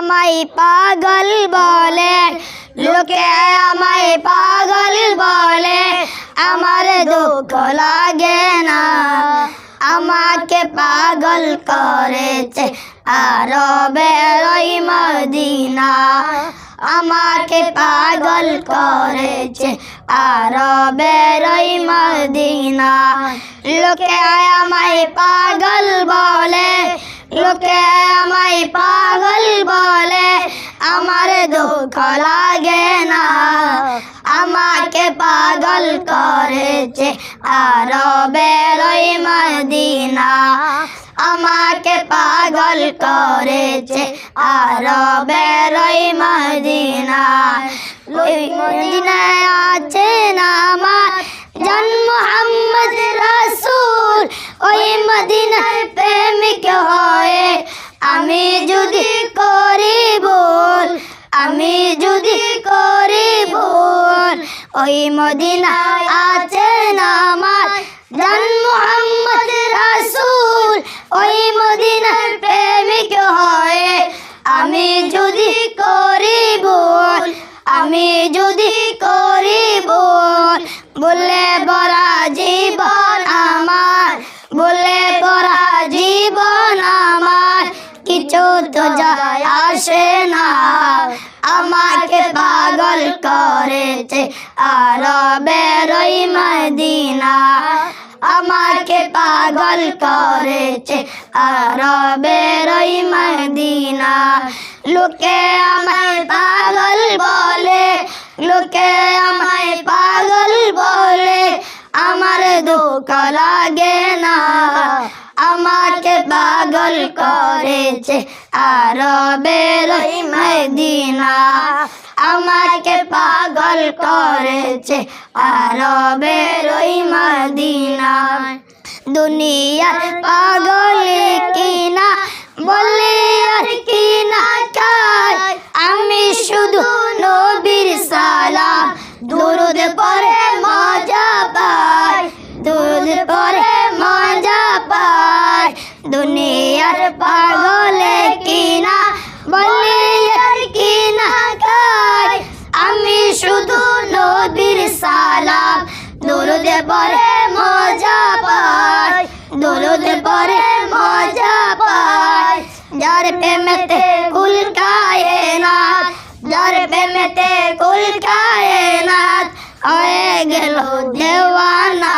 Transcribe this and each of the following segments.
আমায় পাগল বলে, লোকে আমায় পাগল বলে, আমার দুঃখ লাগে না। আমাকে পাগল করেছে আরবের ওই মদিনা, আমাকে পাগল করেছে আরবের ওই মদিনা। লোকে আমায় পাগল বলে, লোকে আমায় পাগল বলে, আমার দুঃখ লাগে না। আমাকে পাগল করেছে আরবের ওই মদিনা, আমাকে পাগল করেছে আরবের ওই মদিনা। ওই মদিনায় আছেন আমার জান মুহাম্মদ রাসূল, ওই মদিনায় প্রেমিক হয়ে আমি যদি করি ভুল, আমি যদি করি ভুল। ওই মদিনায় আছেন আমার জান মুহাম্মদ রাসূল, ওই মদিনার প্রেমিক হয়ে আমি যদি করি ভুল, আমি যদি করি ভুল। বলে ভরা জীবন আমার, বলে ভরা জীবন আমার, কিছু তো যায় আসে না। আমাকে পাগল করেছে আরবের ওই মদিনা, আমাকে পাগল করেছে আরবের ওই মদিনা। লোকে আমায় পাগল বলে, লোকে আমায় পাগল বলে, আমার দুঃখ লাগে না। আমাকে পাগল করেছে আরবের ওই মদিনা, আমাকে পাগল করেছে আরবের ওই মদিনা। দুনিয়ার পাগল কিনা বলে আর কিনা চাই, আমি শুধু নবীর সালাম দুরুদ পড়ে মজা পাই, দুরুদ পড়ে মজা পাই। দুনিয়ার পাগল কিনা বলে আর কিনা চাই, আমি শুধু নবীর সালাম দুরুদ পড়ে মজা পাই, দুরুদ পড়ে মজা পাই। যার প্রেমেতে কুল কায়নাত, যার প্রেমেতে কুল কায়নাত হয়ে গেল দেওয়ানা।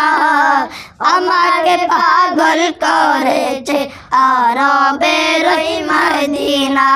আমাকে পাগল করেছে আরবের ওই মদিনা।